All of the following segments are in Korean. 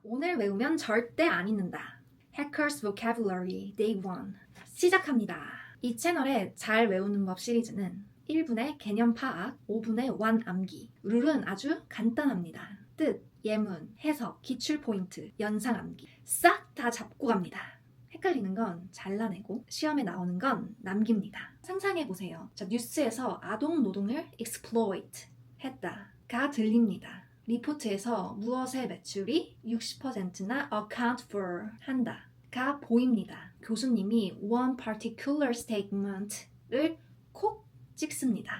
오늘 외우면 절대 안 잊는다. Hackers Vocabulary Day 1 시작합니다. 이 채널의 잘 외우는 법 시리즈는 1분의 개념 파악, 5분의 완 암기. 룰은 아주 간단합니다. 뜻, 예문, 해석, 기출 포인트, 연상 암기 싹 다 잡고 갑니다. 헷갈리는 건 잘라내고 시험에 나오는 건 남깁니다. 상상해보세요. 자, 뉴스에서 아동 노동을 exploit 했다가 들립니다. 리포트에서 무엇의 매출이 60%나 account for 한다가 보입니다. 교수님이 one particular statement를 콕 찍습니다.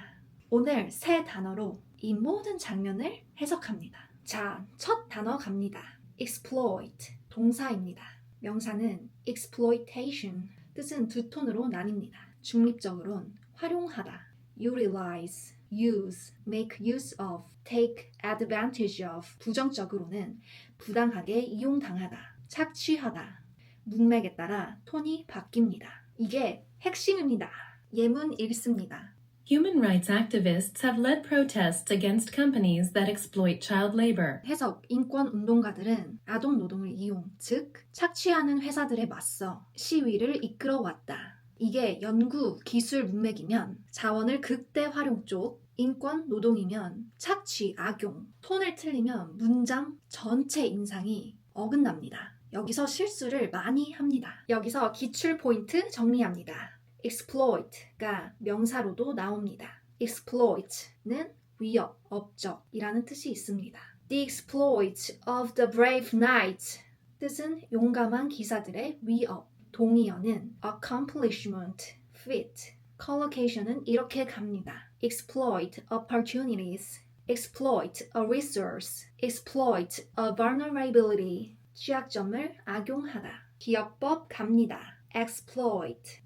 오늘 새 단어로 이 모든 장면을 해석합니다. 자, 첫 단어 갑니다. exploit, 동사입니다. 명사는 exploitation, 뜻은 두 톤으로 나뉩니다. 중립적으로는 활용하다, utilize, use, make use of, take advantage of. 부정적으로는 부당하게 이용당하다, 착취하다. 문맥에 따라 톤이 바뀝니다. 이게 핵심입니다. 예문 읽습니다. Human rights activists have led protests against companies that exploit child labor. 해석, 인권 운동가들은 아동 노동을 이용, 즉 착취하는 회사들에 맞서 시위를 이끌어왔다. 이게 연구, 기술 문맥이면 자원을 극대 활용 쪽, 인권 노동이면 착취, 악용, 톤을 틀리면 문장 전체 인상이 어긋납니다. 여기서 실수를 많이 합니다. 여기서 기출 포인트 정리합니다. exploit가 명사로도 나옵니다. exploit는 위협, 업적이라는 뜻이 있습니다. The exploits of the brave knights 뜻은 용감한 기사들의 위협. 동의어는 accomplishment, feat. collocation은 이렇게 갑니다. exploit opportunities, exploit a resource, exploit a vulnerability. 취약점을 악용하다. 기억법 갑니다. exploit,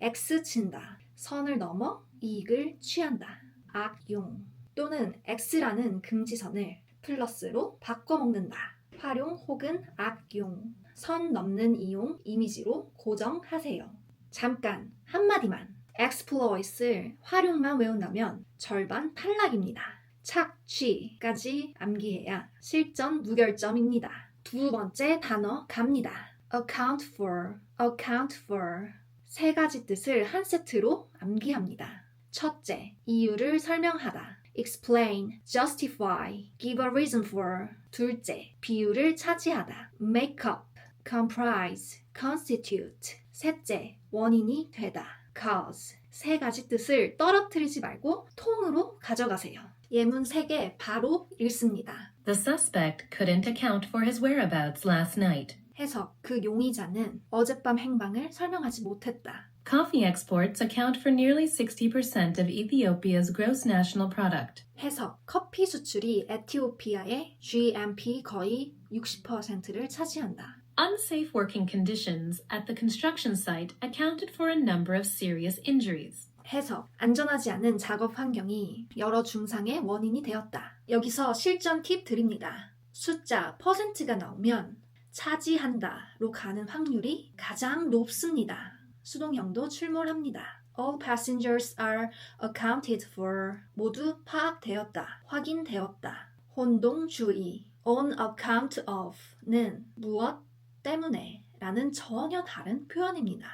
X 친다. 선을 넘어 이익을 취한다. 악용 또는 X라는 금지선을 플러스로 바꿔먹는다. 활용 혹은 악용, 선 넘는 이용 이미지로 고정하세요. 잠깐 한마디만. exploit을 활용만 외운다면 절반 탈락입니다. 착취까지 암기해야 실전 무결점입니다. 두 번째 단어 갑니다. account for. 세 가지 뜻을 한 세트로 암기합니다. 첫째, 이유를 설명하다. explain, justify, give a reason for. 둘째, 비율을 차지하다. make up, comprise, constitute. 셋째, 원인이 되다. cause. 세 가지 뜻을 떨어뜨리지 말고 통으로 가져가세요. 예문 3개 바로 읽습니다. The suspect couldn't account for his whereabouts last night. 해석, 그 용의자는 어젯밤 행방을 설명하지 못했다. Coffee exports account for nearly 60% of Ethiopia's gross national product. 해석, 커피 수출이 에티오피아의 GNP 거의 60%를 차지한다. Unsafe working conditions at the construction site accounted for a number of serious injuries. 해석, 안전하지 않은 작업 환경이 여러 중상의 원인이 되었다. 여기서 실전 팁 드립니다. 숫자 %가 나오면 차지한다로 가는 확률이 가장 높습니다. 수동형도 출몰합니다. All passengers are accounted for. 모두 파악되었다, 확인되었다. 혼동주의, on account of는 무엇 때문에 라는 전혀 다른 표현입니다.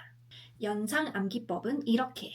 연상 암기법은 이렇게.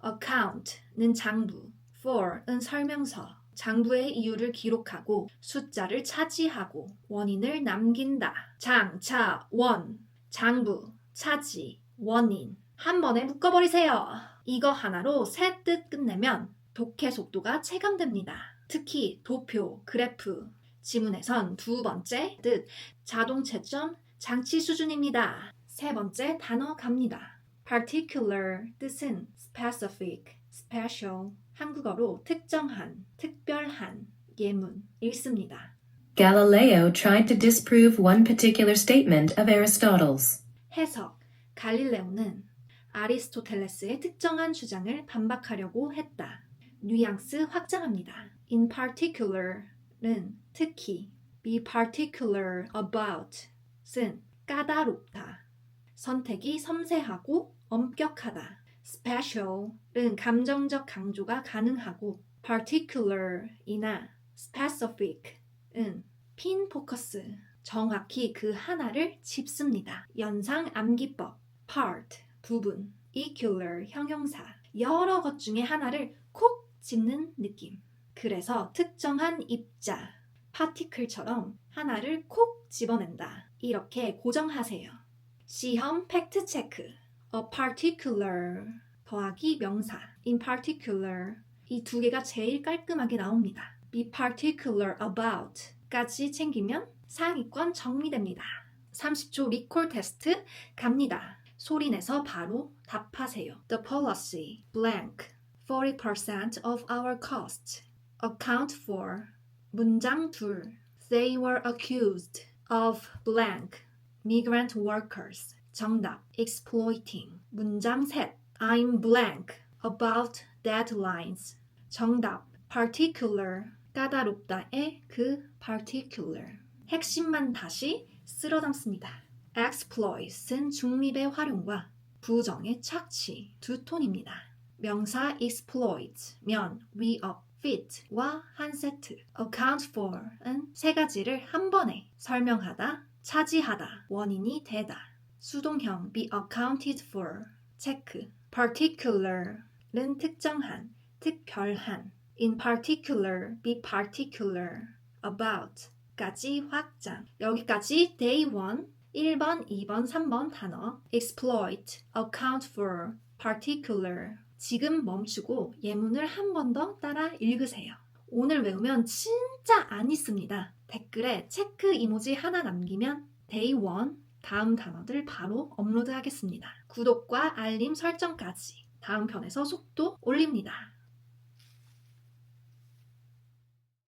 account는 장부, for은 설명서. 장부의 이유를 기록하고 숫자를 차지하고 원인을 남긴다. 장, 차, 원. 장부, 차지, 원인. 한 번에 묶어버리세요. 이거 하나로 세 뜻 끝내면 독해 속도가 체감됩니다. 특히 도표, 그래프, 지문에선 두 번째 뜻, 자동 채점, 장치 수준입니다. 세 번째 단어 갑니다. particular 뜻은 specific, special. 한국어로 특정한, 특별한, 예문 읽습니다. Galileo tried to disprove one particular statement of Aristotle's. 해석, 갈릴레오는 아리스토텔레스의 특정한 주장을 반박하려고 했다. 뉘앙스 확장합니다. In particular는 특히, be particular about은 까다롭다. 선택이 섬세하고 엄격하다. special은 감정적 강조가 가능하고 particular이나 specific은 핀 포커스. 정확히 그 하나를 짚습니다. 연상 암기법. part, 부분. equal, 형용사. 여러 것 중에 하나를 콕 집는 느낌. 그래서 특정한 입자, particle처럼 하나를 콕 집어낸다. 이렇게 고정하세요. 시험 팩트 체크. a particular 더하기 명사. in particular 이 두 개가 제일 깔끔하게 나옵니다. be particular about 까지 챙기면 상위권 정리됩니다. 30초 리콜 테스트 갑니다. 소리내서 바로 답하세요. The policy blank 40% of our costs account for 문장 둘 They were accused of blank migrant workers 정답 exploiting 문장 셋 I'm blank about deadlines 정답 particular 까다롭다의 그 particular 핵심만 다시 쓸어 담습니다. exploit은 중립의 활용과 부정의 착취 두 톤입니다. 명사 exploit면 위협 fit와 한 세트 account for은 세 가지를 한 번에 설명하다, 차지하다, 원인이 되다. 수동형 be accounted for 체크 particular은 특정한, 특별한 in particular, be particular about 까지 확장. 여기까지 day 1, 1번, 2번, 3번 단어 exploit, account for, particular 지금 멈추고 예문을 한 번 더 따라 읽으세요. 오늘 외우면 진짜 안 있습니다. 댓글에 체크 이모지 하나 남기면 day 1 다음 단어들 바로 업로드하겠습니다. 구독과 알림 설정까지 다음 편에서 속도 올립니다.